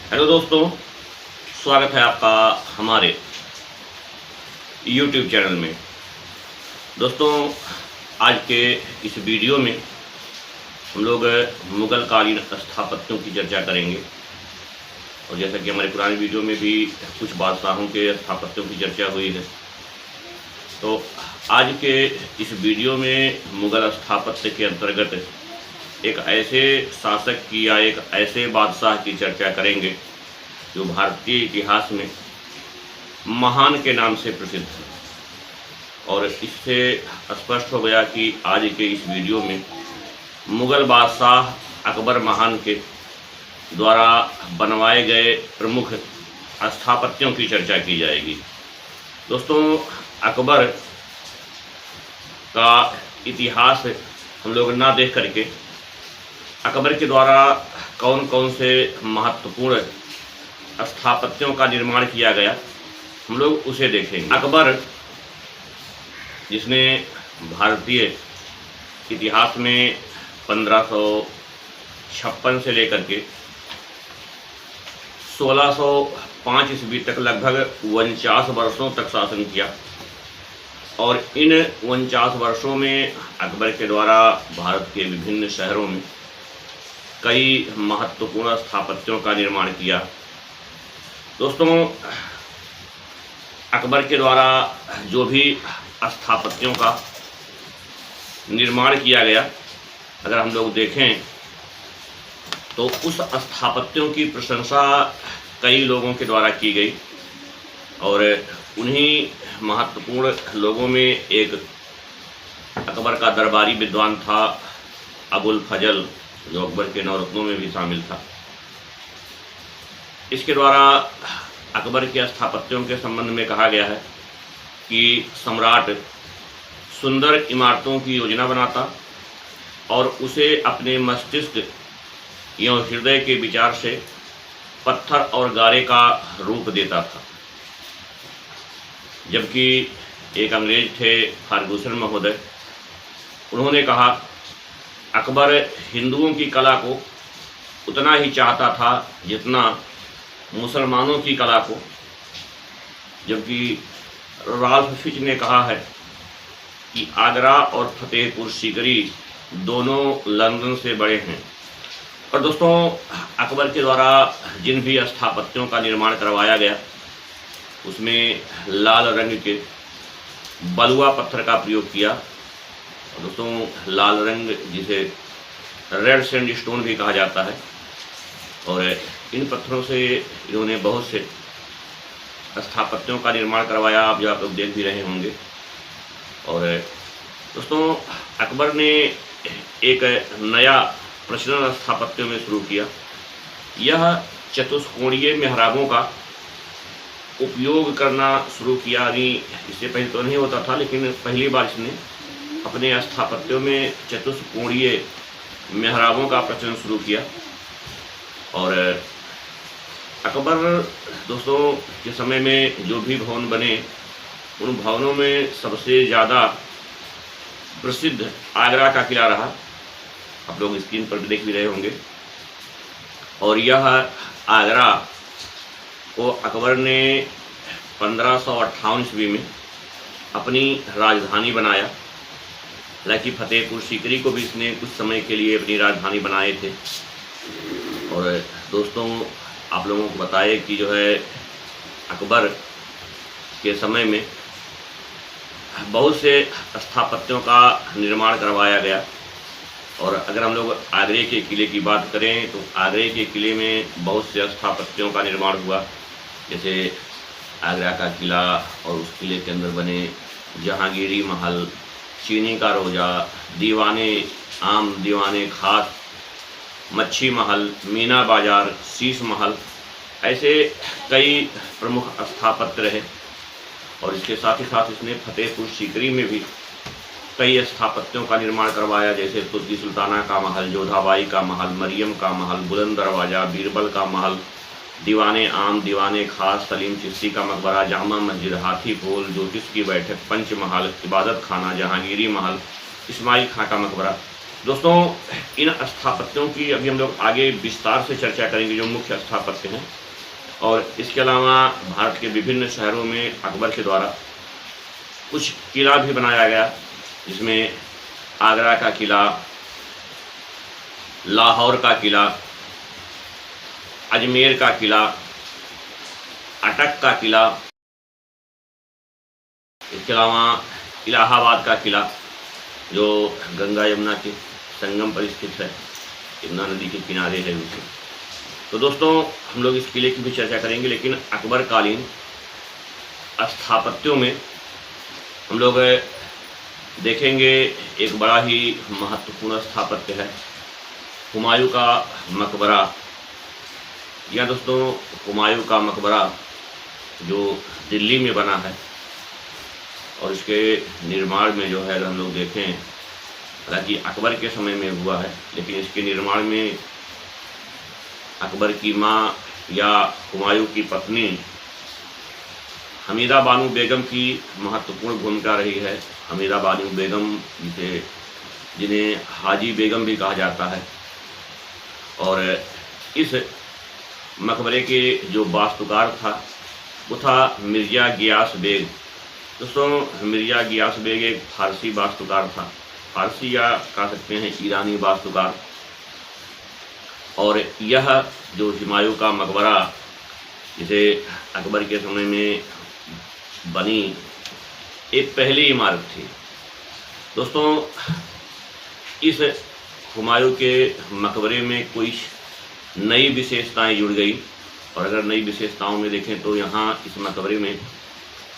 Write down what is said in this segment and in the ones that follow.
Hello दोस्तों, स्वागत है आपका हमारे YouTube चैनल में। दोस्तों, आज के इस वीडियो में हम लोग मुगल कालीन स्थापत्यों की चर्चा करेंगे। और जैसा कि हमारे पुराने वीडियो में भी कुछ बादशाहों के स्थापत्यों की चर्चा हुई है, तो आज के इस वीडियो में मुगल स्थापत्य के अंतर्गत एक ऐसे शासक की या एक ऐसे बादशाह की चर्चा करेंगे जो भारतीय इतिहास में महान के नाम से प्रसिद्ध है। और इससे स्पष्ट हो गया कि आज के इस वीडियो में मुगल बादशाह अकबर महान के द्वारा बनवाए गए प्रमुख स्थापत्यों की चर्चा की जाएगी। दोस्तों, अकबर का इतिहास हम लोग ना देख करके अकबर के द्वारा कौन कौन से महत्वपूर्ण स्थापत्यों का निर्माण किया गया, हम लोग उसे देखेंगे। अकबर, जिसने भारतीय इतिहास में 1556 से लेकर के 1605 ईस्वी तक लगभग 49 वर्षों तक शासन किया। और इन 49 वर्षों में अकबर के द्वारा भारत के विभिन्न शहरों में कई महत्वपूर्ण स्थापत्यों का निर्माण किया। दोस्तों, अकबर के द्वारा जो भी स्थापत्यों का निर्माण किया गया, अगर हम लोग देखें तो उस स्थापत्यों की प्रशंसा कई लोगों के द्वारा की गई। और उन्हीं महत्वपूर्ण लोगों में एक अकबर का दरबारी विद्वान था, अबुल फजल, जो अकबर के नवरत्नों में भी शामिल था। इसके द्वारा अकबर के स्थापत्यों के संबंध में कहा गया है कि सम्राट सुंदर इमारतों की योजना बनाता और उसे अपने मस्तिष्क एवं हृदय के विचार से पत्थर और गारे का रूप देता था। जबकि एक अंग्रेज थे, फर्गुसन महोदय, उन्होंने कहा अकबर हिंदुओं की कला को उतना ही चाहता था जितना मुसलमानों की कला को। जबकि राल्फ फिच ने कहा है कि आगरा और फतेहपुर सीकरी दोनों लंदन से बड़े हैं। और दोस्तों, अकबर के द्वारा जिन भी स्थापत्यों का निर्माण करवाया गया, उसमें लाल रंग के बलुआ पत्थर का प्रयोग किया। और दोस्तों, लाल रंग जिसे रेड सैंडस्टोन भी कहा जाता है, और इन पत्थरों से इन्होंने बहुत से स्थापत्यों का निर्माण करवाया, आप जो आप लोग देख भी रहे होंगे। और दोस्तों, अकबर ने एक नया प्रचलन स्थापत्यों में शुरू किया। यह चतुष्कोणीय मेहराबों का उपयोग करना शुरू किया। यानी इससे पहले तो नहीं होता था, लेकिन पहली बार इसने अपने स्थापत्यों में चतुष्कोणीय मेहराबों का प्रचलन शुरू किया। और अकबर दोस्तों के समय में जो भी भवन बने, उन भवनों में सबसे ज़्यादा प्रसिद्ध आगरा का किला रहा। आप लोग स्क्रीन पर भी देख भी रहे होंगे। और यह आगरा को अकबर ने 1558 ईस्वी में अपनी राजधानी बनाया। हालांकि फतेहपुर सीकरी को भी इसने कुछ समय के लिए अपनी राजधानी बनाए थे। और दोस्तों, आप लोगों को बताए कि जो है अकबर के समय में बहुत से स्थापत्यों का निर्माण करवाया गया। और अगर हम लोग आगरे के किले की बात करें तो आगरे के किले में बहुत से स्थापत्यों का निर्माण हुआ। जैसे आगरा का किला और उस किले के अंदर बने जहांगीरी महल, चीनी का रोजा, दीवाने आम, दीवाने खास, मच्छी महल, मीना बाजार, शीश महल, ऐसे कई प्रमुख स्थापत्य रहे। और इसके साथ ही साथ इसने फतेहपुर सीकरी में भी कई स्थापत्यों का निर्माण करवाया। जैसे तुर्की सुल्ताना का महल, जोधाबाई का महल, मरियम का महल, बुलंद दरवाज़ा, बीरबल का महल, दीवाने आम, दीवाने खास, सलीम चिश्ती का मकबरा, जामा मस्जिद, हाथी पोल, ज्योतिष की बैठक, पंच महल, इबादत खाना, जहांगीरी महल, इस्माइल खां का मकबरा, दोस्तों, इन स्थापत्यों की अभी हम लोग आगे विस्तार से चर्चा करेंगे, जो मुख्य स्थापत्य हैं। और इसके अलावा भारत के विभिन्न शहरों में अकबर के द्वारा कुछ किला भी बनाया गया, जिसमें आगरा का किला, लाहौर का किला, अजमेर का किला, अटक का किला, इसके अलावा इलाहाबाद का किला, जो गंगा यमुना के संगम पर स्थित है, यमुना नदी के किनारे है उनके। तो दोस्तों, हम लोग इस किले की भी चर्चा करेंगे, लेकिन अकबर कालीन स्थापत्यों में हम लोग देखेंगे एक बड़ा ही महत्वपूर्ण स्थापत्य है हुमायूं का मकबरा। या दोस्तों, हुमायूं का मकबरा जो दिल्ली में बना है, और इसके निर्माण में जो है हम लोग देखें, हालांकि अकबर के समय में हुआ है, लेकिन इसके निर्माण में अकबर की माँ या हुमायूं की पत्नी हमीदा बानो बेगम की महत्वपूर्ण भूमिका रही है। हमीदा बानो बेगम जिन्हें हाजी बेगम भी कहा जाता है। और इस मकबरे के जो वास्तुकार था वो था मिर्ज़ा गियास बेग। दोस्तों, मिर्ज़ा गियास बेग एक फारसी वास्तुकार था, फारसी या कह सकते हैं ईरानी वास्तुकार। और यह जो हुमायूं का मकबरा जिसे अकबर के समय में बनी एक पहली इमारत थी। दोस्तों, इस हुमायूं के मकबरे में कोई नई विशेषताएं जुड़ गई, और अगर नई विशेषताओं में देखें तो यहाँ इस मकबरे में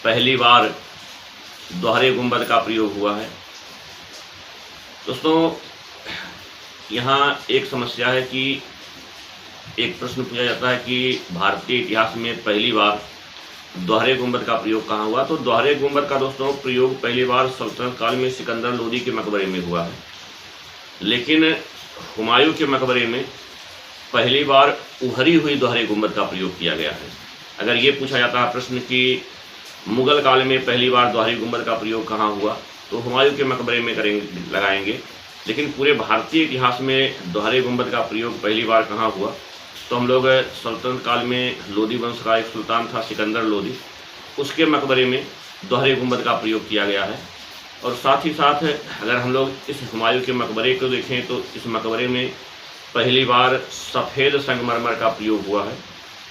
पहली बार दोहरे गुंबद का प्रयोग हुआ है। दोस्तों, यहाँ एक समस्या है कि एक प्रश्न पूछा जाता है कि भारतीय इतिहास में पहली बार दोहरे गुंबद का प्रयोग कहाँ हुआ। तो दोहरे गुंबद का दोस्तों प्रयोग पहली बार सल्तनत काल में सिकंदर लोदी के मकबरे में हुआ है, लेकिन हुमायूं के मकबरे में पहली बार उभरी हुई दोहरे गुंबद का प्रयोग किया गया है। अगर ये पूछा जाता है प्रश्न कि मुगल काल में पहली बार दोहरे गुंबद का प्रयोग कहाँ हुआ, तो हुमायूं के मकबरे में लगाएंगे। लेकिन पूरे भारतीय इतिहास में दोहरे गुंबद का प्रयोग पहली बार कहाँ हुआ, तो हम लोग सल्तनत काल में लोदी वंश का एक सुल्तान था सिकंदर लोदी, उसके मकबरे में दोहरे गुंबद का प्रयोग किया गया है। और साथ ही साथ अगर हम लोग इस हुमायूं के मकबरे को देखें तो इस मकबरे में पहली बार सफ़ेद संगमरमर का प्रयोग हुआ है।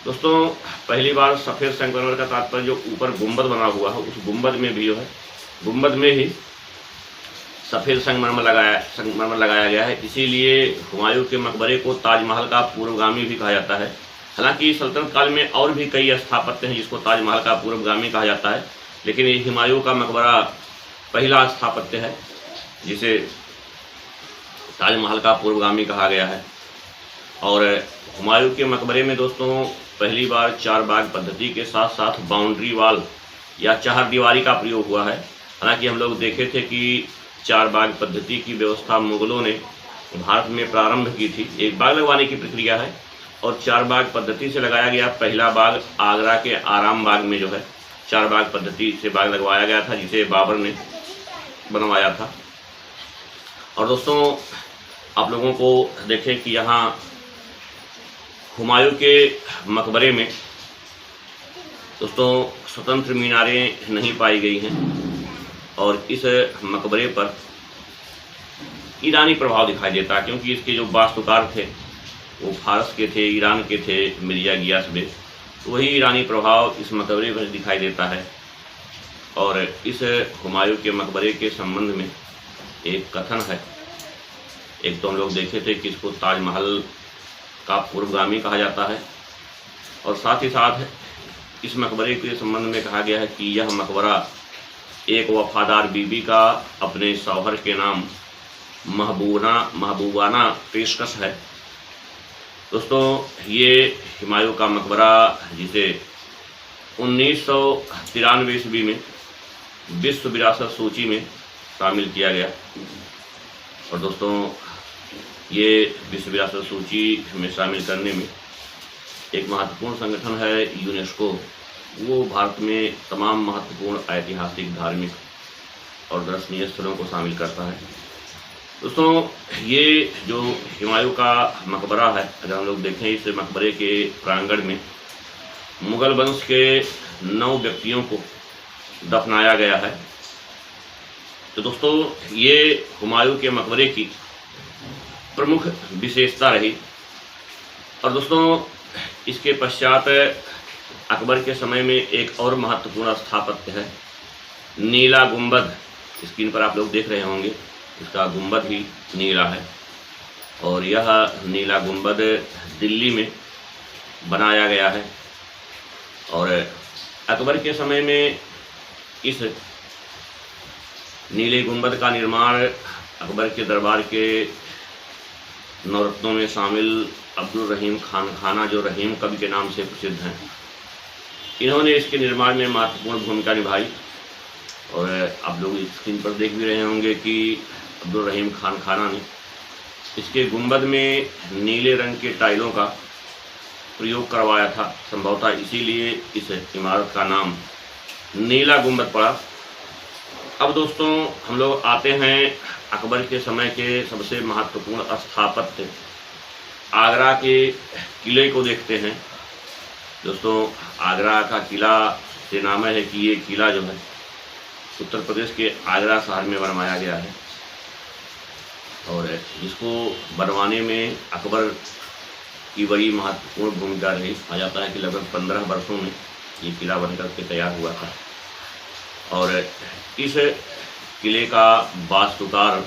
दोस्तों, पहली बार सफ़ेद संगमरमर का तात्पर्य जो ऊपर गुंबद बना हुआ है, उस गुंबद में भी जो है गुंबद में ही सफ़ेद संगमरमर लगाया गया है। इसीलिए हुमायूं के मकबरे को ताजमहल का पूर्वगामी भी कहा जाता है। हालांकि सल्तनत काल में और भी कई स्थापत्य हैं जिसको ताजमहल का पूर्वगामी कहा जाता है, लेकिन ये हुमायूं का मकबरा पहला स्थापत्य है जिसे ताजमहल का पूर्वगामी कहा गया है। और हुमायूं के मकबरे में दोस्तों पहली बार चार बाग पद्धति के साथ साथ बाउंड्री वॉल या चहारदीवारी का प्रयोग हुआ है। हालांकि हम लोग देखे थे कि चार बाग पद्धति की व्यवस्था मुगलों ने भारत में प्रारंभ की थी। एक बाग लगवाने की प्रक्रिया है, और चार बाग पद्धति से लगाया गया पहला बाग आगरा के आराम बाग में जो है चार बाग पद्धति से बाग लगवाया गया था, जिसे बाबर ने बनवाया था। और दोस्तों, आप लोगों को देखें कि यहाँ हुमायूं के मकबरे में दोस्तों स्वतंत्र मीनारें नहीं पाई गई हैं, और इस मकबरे पर ईरानी प्रभाव दिखाई देता है, क्योंकि इसके जो वास्तुकार थे वो फारस के थे, ईरान के थे, मिर्ज़ा गियास बेग। तो वही ईरानी प्रभाव इस मकबरे पर दिखाई देता है। और इस हुमायूं के मकबरे के संबंध में एक कथन है। एक तो हम लोग देखे थे कि इसको ताजमहल का पूर्वगामी कहा जाता है, और साथ ही साथ इस मकबरे के संबंध में कहा गया है कि यह मकबरा एक वफादार बीबी का अपने शौहर के नाम महबूबाना पेशकश है। दोस्तों, ये हुमायूं का मकबरा जिसे 1993 ईस्वी में विश्व विरासत सूची में शामिल किया गया। और दोस्तों, ये विश्व विरासत सूची में शामिल करने में एक महत्वपूर्ण संगठन है यूनेस्को। वो भारत में तमाम महत्वपूर्ण ऐतिहासिक, धार्मिक और दर्शनीय स्थलों को शामिल करता है। दोस्तों, ये जो हुमायूं का मकबरा है, अगर हम लोग देखें इस मकबरे के प्रांगण में मुगल वंश के 9 व्यक्तियों को दफनाया गया है। तो दोस्तों, ये हुमायूं के मकबरे की प्रमुख विशेषता रही। और दोस्तों, इसके पश्चात अकबर के समय में एक और महत्वपूर्ण स्थापत्य है, नीला गुंबद। स्क्रीन पर आप लोग देख रहे होंगे, इसका गुंबद ही नीला है और यह नीला गुंबद दिल्ली में बनाया गया है। और अकबर के समय में इस नीले गुंबद का निर्माण अकबर के दरबार के नवरत्नों में शामिल अब्दुल रहीम खान खाना, जो रहीम कवि के नाम से प्रसिद्ध हैं, इन्होंने इसके निर्माण में महत्वपूर्ण भूमिका निभाई। और आप लोग स्क्रीन पर देख भी रहे होंगे कि अब्दुल रहीम खान खाना ने इसके गुंबद में नीले रंग के टाइलों का प्रयोग करवाया था। संभवतः इसीलिए इस इमारत का नाम नीला गुंबद पड़ा। अब दोस्तों, हम लोग आते हैं अकबर के समय के सबसे महत्वपूर्ण स्थापत्य आगरा के किले को देखते हैं। दोस्तों, आगरा का किला से नाम है कि ये किला जो है उत्तर प्रदेश के आगरा शहर में बनवाया गया है और इसको बनवाने में अकबर की बड़ी महत्वपूर्ण भूमिका रही। कहा जाता है कि लगभग 15 वर्षों में ये किला बनकर के तैयार हुआ था। और इस किले का वास्तुकार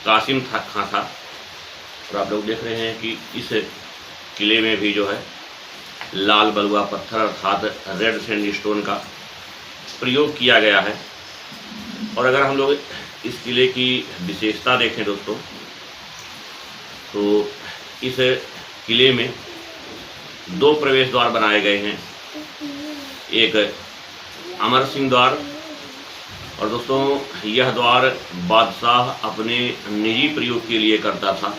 कासिम खां था। और आप लोग देख रहे हैं कि इस किले में भी जो है लाल बलुआ पत्थर अर्थात रेड सैंडस्टोन का प्रयोग किया गया है। और अगर हम लोग इस किले की विशेषता देखें दोस्तों, तो इस किले में 2 प्रवेश द्वार बनाए गए हैं, एक अमर सिंह द्वार, और दोस्तों यह द्वार बादशाह अपने निजी प्रयोग के लिए करता था,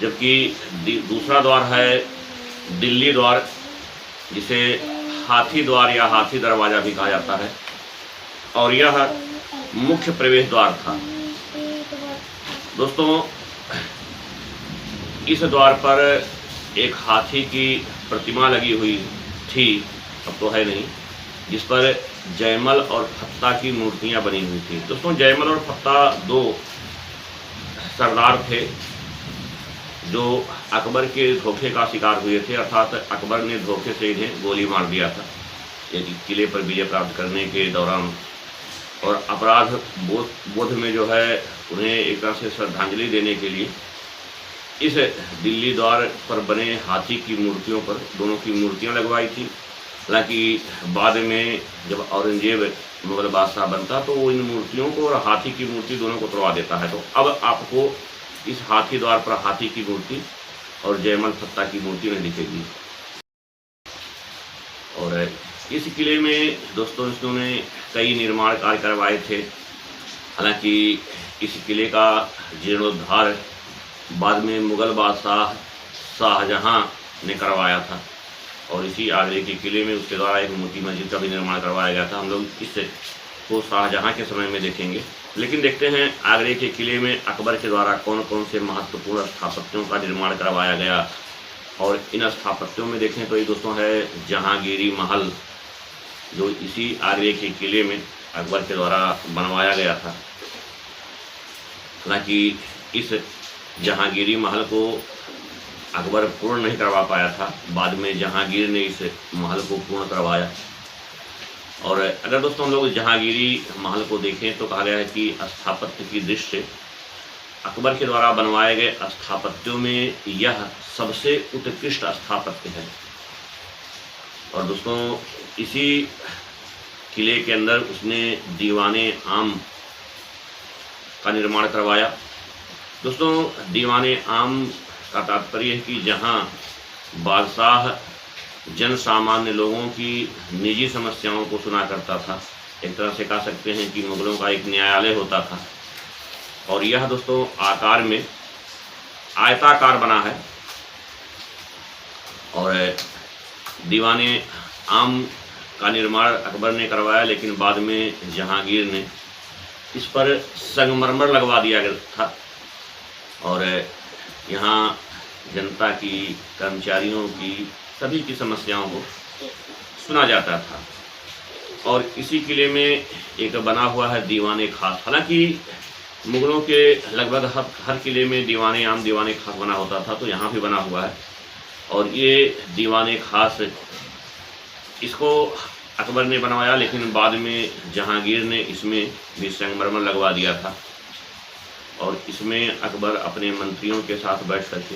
जबकि दूसरा द्वार है दिल्ली द्वार, जिसे हाथी द्वार या हाथी दरवाज़ा भी कहा जाता है, और यह मुख्य प्रवेश द्वार था। दोस्तों, इस द्वार पर एक हाथी की प्रतिमा लगी हुई थी, अब तो है नहीं, जिस पर जयमल और फत्ता की मूर्तियां बनी हुई थी। दोस्तों, जयमल और फत्ता 2 सरदार थे जो अकबर के धोखे का शिकार हुए थे, अर्थात अकबर ने धोखे से इन्हें गोली मार दिया था एक किले पर विजय प्राप्त करने के दौरान। और अपराध बोध में जो है उन्हें एक तरह से श्रद्धांजलि देने के लिए इस दिल्ली द्वार पर बने हाथी की मूर्तियों पर दोनों की मूर्तियां लगवाई थी। हालांकि बाद में जब औरंगजेब मुगल बादशाह बनता तो वो इन मूर्तियों को और हाथी की मूर्ति दोनों को तोड़वा देता है। तो अब आपको इस हाथी द्वार पर हाथी की मूर्ति और जयमल फत्ता की मूर्ति नहीं दिखेगी। और इस किले में दोस्तों इन्होंने कई निर्माण कार्य करवाए थे। हालांकि इस किले का जीर्णोद्धार बाद में मुगल बादशाह शाहजहां ने करवाया था और इसी आगरे के किले में उसके द्वारा एक मोती मस्जिद का भी निर्माण करवाया गया था। हम लोग इसको शाहजहां के समय में देखेंगे। लेकिन देखते हैं आगरे के किले में अकबर के द्वारा कौन कौन से महत्वपूर्ण स्थापत्यों का निर्माण करवाया गया। और इन स्थापत्यों में देखें तो ये दोस्तों है जहांगीरी महल, जो इसी आगरे के किले में अकबर के द्वारा बनवाया गया था। हालांकि इस जहांगीरी महल को अकबर पूर्ण नहीं करवा पाया था, बाद में जहांगीर ने इस महल को पूर्ण करवाया। और अगर दोस्तों हम लोग जहांगीरी महल को देखें तो कहा गया है कि स्थापत्य की दृष्टि से अकबर के द्वारा बनवाए गए स्थापत्यों में यह सबसे उत्कृष्ट स्थापत्य है। और दोस्तों इसी किले के अंदर उसने दीवाने आम का निर्माण करवाया। दोस्तों दीवाने आम का तात्पर्य है कि जहां बादशाह जन सामान्य लोगों की निजी समस्याओं को सुना करता था, एक तरह से कह सकते हैं कि मुगलों का एक न्यायालय होता था। और यह दोस्तों आकार में आयताकार बना है। और दीवाने आम का निर्माण अकबर ने करवाया, लेकिन बाद में जहांगीर ने इस पर संगमरमर लगवा दिया गया था और यहाँ जनता की, कर्मचारियों की, सभी की समस्याओं को सुना जाता था। और इसी किले में एक बना हुआ है दीवाने खास। हालांकि मुगलों के लगभग हर किले में दीवाने आम, दीवाने खास बना होता था, तो यहाँ भी बना हुआ है। और ये दीवाने खास, इसको अकबर ने बनवाया, लेकिन बाद में जहांगीर ने इसमें भी संगमरमर लगवा दिया था। और इसमें अकबर अपने मंत्रियों के साथ बैठ करके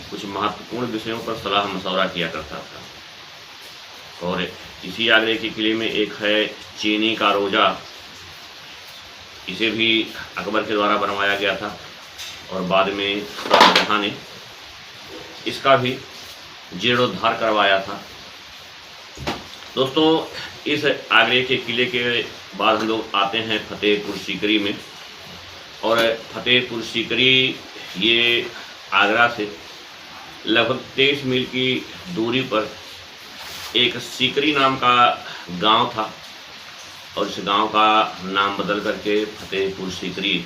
कुछ महत्वपूर्ण विषयों पर सलाह मशवरा किया करता था। और इसी आगरे के किले में एक है चीनी का रोजा, इसे भी अकबर के द्वारा बनवाया गया था और बाद में शाहजहां ने इसका भी जीर्णोद्धार करवाया था। दोस्तों, इस आगरे के किले के बाद हम लोग आते हैं फतेहपुर सीकरी में। और फतेहपुर सीकरी ये आगरा से लगभग 23 मील की दूरी पर एक सीकरी नाम का गांव था और इस गांव का नाम बदल करके फतेहपुर सीकरी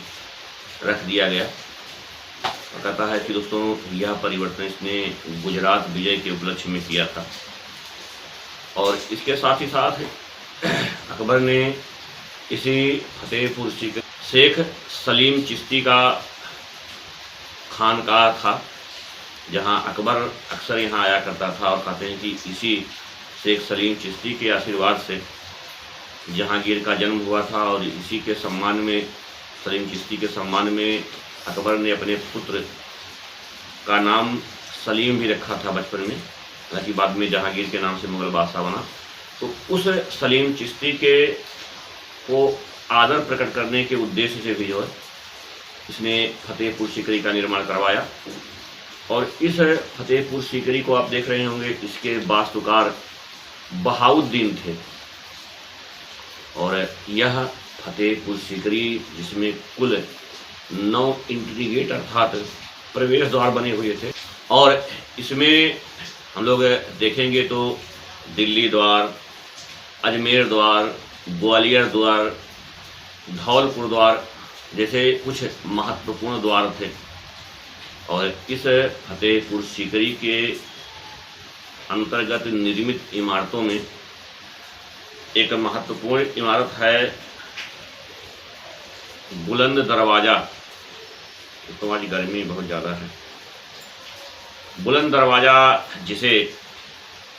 रख दिया गया। और कहता है कि दोस्तों यह परिवर्तन इसने गुजरात विजय के उपलक्ष्य में किया था। और इसके साथ ही साथ अकबर ने इसी फतेहपुर सीकरी शेख सलीम चिश्ती का खानकाह था, जहां अकबर अक्सर यहाँ आया करता था। और कहते हैं कि इसी शेख सलीम चिश्ती के आशीर्वाद से जहांगीर का जन्म हुआ था और इसी के सम्मान में, सलीम चिश्ती के सम्मान में अकबर ने अपने पुत्र का नाम सलीम भी रखा था बचपन में, हालांकि बाद में जहांगीर के नाम से मुगल बादशाह बना। तो उस सलीम चिश्ती के को आदर प्रकट करने के उद्देश्य से भी जो है इसने फतेहपुर सीकरी का निर्माण करवाया। और इस फतेहपुर सीकरी को आप देख रहे होंगे, इसके वास्तुकार बहाउद्दीन थे। और यह फतेहपुर सीकरी जिसमें कुल 9 एंट्री गेट अर्थात प्रवेश द्वार बने हुए थे। और इसमें हम लोग देखेंगे तो दिल्ली द्वार, अजमेर द्वार, ग्वालियर द्वार, धौलपुर द्वार जैसे कुछ महत्वपूर्ण द्वार थे। और इस फतेहपुर सीकरी के अंतर्गत निर्मित इमारतों में एक महत्वपूर्ण इमारत है बुलंद दरवाज़ा। तो आज गर्मी बहुत ज़्यादा है। बुलंद दरवाज़ा जिसे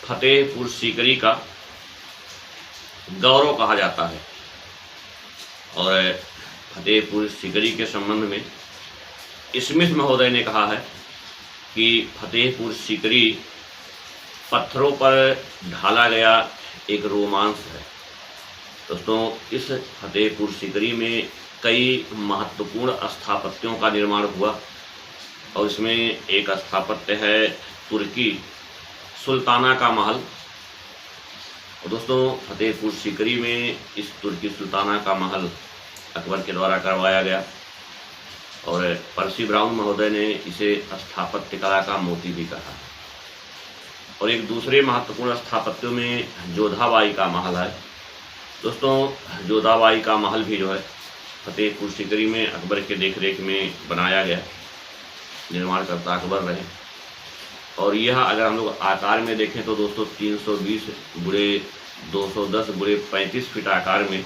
फतेहपुर सीकरी का गौरव कहा जाता है। और फतेहपुर सीकरी के संबंध में स्मिथ महोदय ने कहा है कि फतेहपुर सीकरी पत्थरों पर ढाला गया एक रोमांस है। दोस्तों, इस फतेहपुर सीकरी में कई महत्वपूर्ण स्थापत्यों का निर्माण हुआ और इसमें एक स्थापत्य है तुर्की सुल्ताना का महल। और दोस्तों, फतेहपुर सीकरी में इस तुर्की सुल्ताना का महल अकबर के द्वारा करवाया गया और पर्सी ब्राउन महोदय ने इसे स्थापत्य कला का मोती भी कहा। और एक दूसरे महत्वपूर्ण स्थापत्यों में जोधाबाई का महल है। दोस्तों, जोधाबाई का महल भी जो है फतेहपुर सीकरी में अकबर के देखरेख में बनाया गया, निर्माणकर्ता अकबर रहे। और यह अगर हम लोग आकार में देखें तो दोस्तों 320 गुणे 210 गुणे 35 फीट आकार में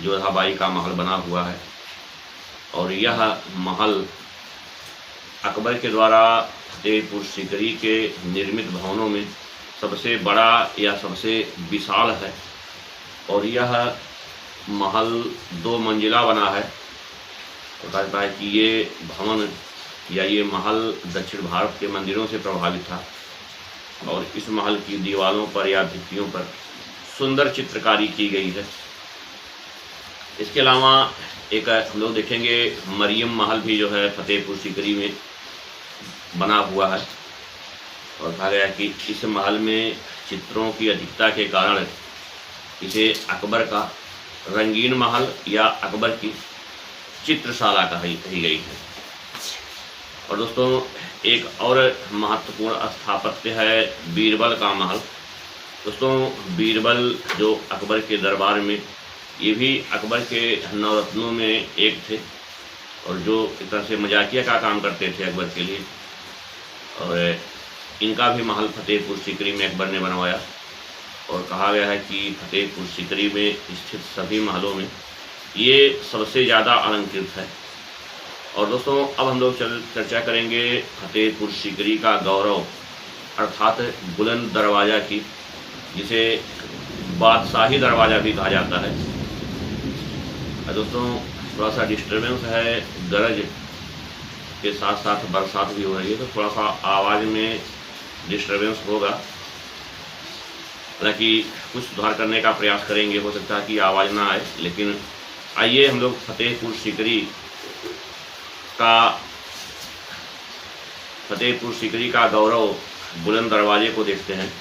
जोधाबाई का महल बना हुआ है। और यह महल अकबर के द्वारा फतेहपुर सीकरी के निर्मित भवनों में सबसे बड़ा या सबसे विशाल है। और यह महल 2 मंजिला बना है। तो कहता है कि ये भवन या ये महल दक्षिण भारत के मंदिरों से प्रभावित था। और इस महल की दीवारों पर या भित्तियों पर सुंदर चित्रकारी की गई है। इसके अलावा एक हम लोग देखेंगे मरियम महल भी जो है फतेहपुर सीकरी में बना हुआ है। और कहा गया कि इस महल में चित्रों की अधिकता के कारण इसे अकबर का रंगीन महल या अकबर की चित्रशाला कही गई है। और दोस्तों, एक और महत्वपूर्ण स्थापत्य है बीरबल का महल। दोस्तों, बीरबल जो अकबर के दरबार में ये भी अकबर के नवरत्नों में एक थे और जो एक तरह से मजाकिया का काम करते थे अकबर के लिए। और इनका भी महल फतेहपुर सीकरी में अकबर ने बनवाया और कहा गया है कि फतेहपुर सीकरी में स्थित सभी महलों में ये सबसे ज़्यादा अलंकृत है। और दोस्तों अब हम लोग चर्चा करेंगे फतेहपुर सीकरी का गौरव अर्थात बुलंद दरवाज़ा की, जिसे बादशाही दरवाज़ा भी कहा जाता है। दोस्तों थोड़ा सा डिस्टर्बेंस है, गरज के साथ साथ बरसात भी हो रही है, तो थोड़ा सा आवाज़ में डिस्टर्बेंस होगा। हालांकि कुछ सुधार करने का प्रयास करेंगे, हो सकता है कि आवाज़ ना आए। लेकिन आइए हम लोग फतेहपुर सीकरी का गौरव बुलंद दरवाजे को देखते हैं।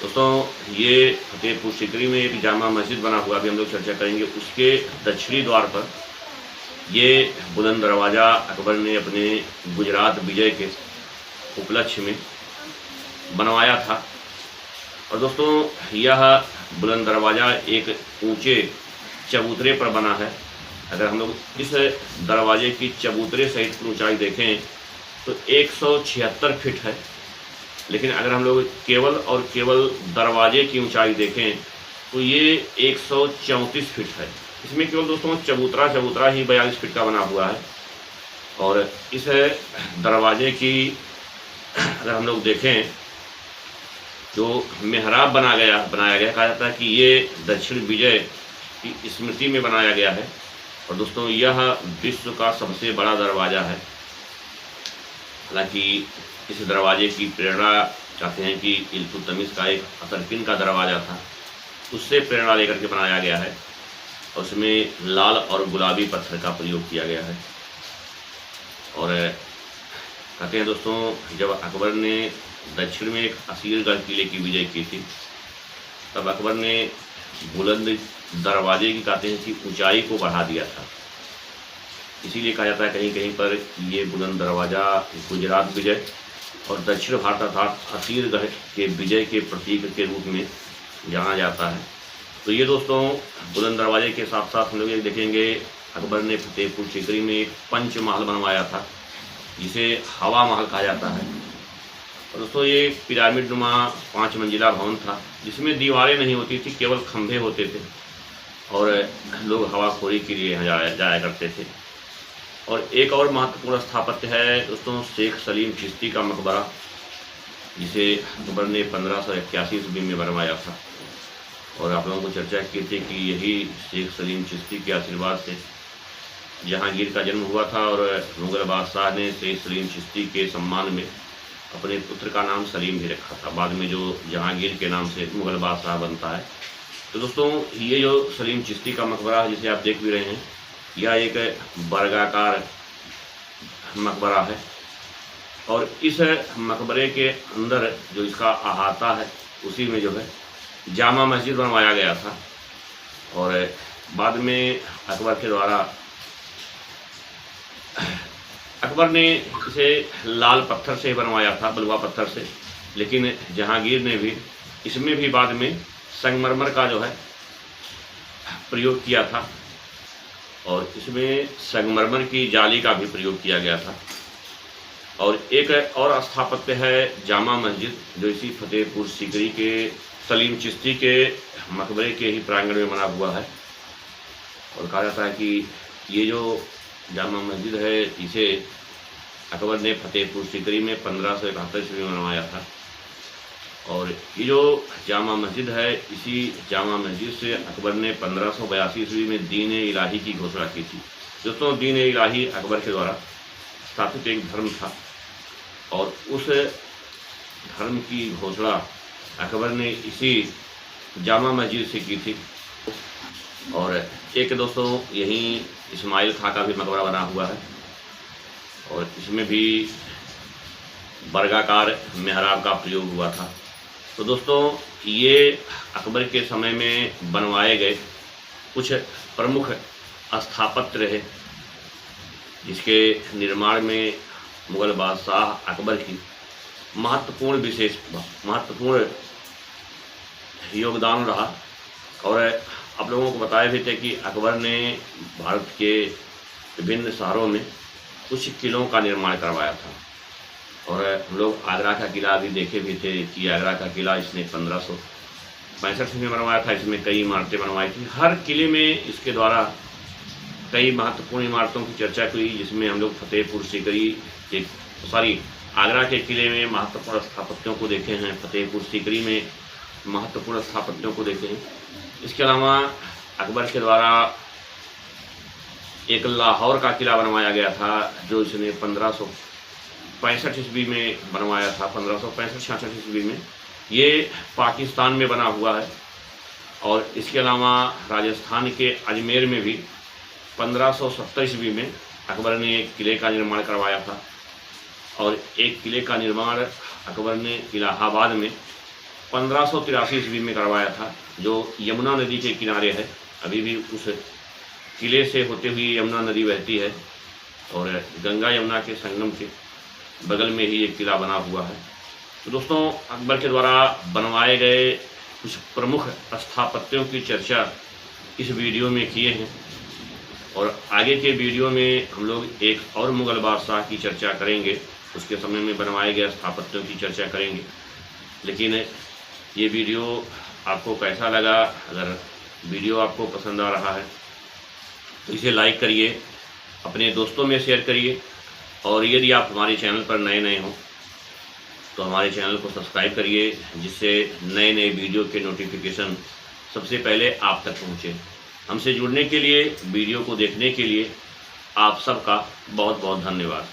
दोस्तों ये फतेहपुर सीकरी में एक जामा मस्जिद बना हुआ भी हम लोग चर्चा करेंगे। उसके दक्षिणी द्वार पर ये बुलंद दरवाज़ा अकबर ने अपने गुजरात विजय के उपलक्ष्य में बनवाया था। और दोस्तों यह बुलंद दरवाज़ा एक ऊंचे चबूतरे पर बना है। अगर हम लोग इस दरवाजे की चबूतरे सहित ऊंचाई देखें तो 176 फीट है। लेकिन अगर हम लोग केवल और केवल दरवाजे की ऊंचाई देखें तो ये 134 फीट है। इसमें केवल दोस्तों चबूतरा ही 42 फीट का बना हुआ है। और इस दरवाजे की अगर हम लोग देखें जो मेहराब बनाया गया, कहा जाता है कि ये दक्षिण विजय की स्मृति में बनाया गया है। और दोस्तों यह विश्व का सबसे बड़ा दरवाज़ा है। हालांकि इस दरवाजे की प्रेरणा चाहते हैं कि इल्तुतमिश का एक अतरकिन का दरवाज़ा था, उससे प्रेरणा लेकर के बनाया गया है। और उसमें लाल और गुलाबी पत्थर का प्रयोग किया गया है। और कहते हैं दोस्तों जब अकबर ने दक्षिण में एक असीरगढ़ किले की विजय की थी, तब अकबर ने बुलंद दरवाजे की कहते हैं कि ऊंचाई को बढ़ा दिया था। इसीलिए कहा जाता है कहीं कहीं पर ये बुलंद दरवाज़ा गुजरात विजय और दक्षिण भारत अर्थात असीरगढ़ के विजय के प्रतीक के रूप में जाना जाता है। तो ये दोस्तों बुलंद दरवाजे के साथ साथ हम लोग ये देखेंगे अकबर ने फतेहपुर सीकरी में एक पंच महल बनवाया था, जिसे हवा महल कहा जाता है। और दोस्तों ये पिरामिड नुमा 5 मंजिला भवन था, जिसमें दीवारें नहीं होती थी, केवल खंभे होते थे और लोग हवाखोरी के लिए यहाँ जाया करते थे। और एक और महत्वपूर्ण स्थापत्य है दोस्तों शेख सलीम चिश्ती का मकबरा, जिसे अकबर ने 1581 ईस्वी में बनवाया था। और आप लोगों को चर्चा की थी कि यही शेख सलीम चिश्ती के आशीर्वाद से जहांगीर का जन्म हुआ था। और मुग़ल बादशाह ने शेख सलीम चिश्ती के सम्मान में अपने पुत्र का नाम सलीम भी रखा था। बाद में जो जहांगीर के नाम से मुग़ल बादशाह बनता है। तो दोस्तों ये जो सलीम चिश्ती का मकबरा है, जिसे आप देख भी रहे हैं, यह एक वर्गाकार मकबरा है। और इस मकबरे के अंदर जो इसका अहाता है, उसी में जो है जामा मस्जिद बनवाया गया था। और बाद में अकबर ने इसे लाल पत्थर से बनवाया था, बलुआ पत्थर से। लेकिन जहांगीर ने भी इसमें भी बाद में संगमरमर का जो है प्रयोग किया था और इसमें संगमरमर की जाली का भी प्रयोग किया गया था। और एक और स्थापत्य है जामा मस्जिद, जो इसी फतेहपुर सीकरी के सलीम चिश्ती के मकबरे के ही प्रांगण में बना हुआ है। और कहा जाता है कि ये जो जामा मस्जिद है, इसे अकबर ने फतेहपुर सीकरी में 1571 ईस्वी में बनवाया था। और ये जो जामा मस्जिद है, इसी जामा मस्जिद से अकबर ने 1582 ईस्वी में दीन इलाही की घोषणा की थी। दोस्तों दीन इलाही अकबर के द्वारा स्थापित एक धर्म था और उस धर्म की घोषणा अकबर ने इसी जामा मस्जिद से की थी। और एक दोस्तों यहीं इस्माइल खां का भी मकबरा बना हुआ है और इसमें भी वर्गाकार मेहराब का प्रयोग हुआ था। तो दोस्तों ये अकबर के समय में बनवाए गए कुछ प्रमुख स्थापत्य रहे, जिसके निर्माण में मुग़ल बादशाह अकबर की महत्वपूर्ण योगदान रहा। और आप लोगों को बताए भी थे कि अकबर ने भारत के विभिन्न शहरों में कुछ किलों का निर्माण करवाया था। और हम लोग आगरा का किला भी देखे भी थे कि आगरा का किला इसने 1565 में बनवाया था। इसमें कई इमारतें बनवाई थी। हर किले में इसके द्वारा कई महत्वपूर्ण इमारतों की चर्चा हुई, जिसमें हम लोग फतेहपुर सीकरी आगरा के किले में महत्वपूर्ण स्थापत्यों को देखे हैं, फतेहपुर सीकरी में महत्वपूर्ण स्थापत्यों को देखे हैं। इसके अलावा अकबर के द्वारा एक लाहौर का किला बनवाया गया था, जो इसने 1565 ईस्वी में बनवाया था। 1565-66 ईस्वी में ये पाकिस्तान में बना हुआ है। और इसके अलावा राजस्थान के अजमेर में भी 1570 ईस्वी में अकबर ने एक किले का निर्माण करवाया था। और एक किले का निर्माण अकबर ने इलाहाबाद में 1583 ईस्वी में करवाया था, जो यमुना नदी के किनारे है। अभी भी उस किले से होते हुए यमुना नदी बहती है और गंगा यमुना के संगम के बगल में ही एक किला बना हुआ है। तो दोस्तों, अकबर के द्वारा बनवाए गए कुछ प्रमुख स्थापत्यों की चर्चा इस वीडियो में किए हैं। और आगे के वीडियो में हम लोग एक और मुग़ल बादशाह की चर्चा करेंगे, उसके समय में बनवाए गए स्थापत्यों की चर्चा करेंगे। लेकिन ये वीडियो आपको कैसा लगा? अगर वीडियो आपको पसंद आ रहा है तो इसे लाइक करिए, अपने दोस्तों में शेयर करिए। और यदि आप हमारे चैनल पर नए हों तो हमारे चैनल को सब्सक्राइब करिए, जिससे नए वीडियो के नोटिफिकेशन सबसे पहले आप तक पहुँचे। हमसे जुड़ने के लिए, वीडियो को देखने के लिए आप सबका बहुत बहुत धन्यवाद।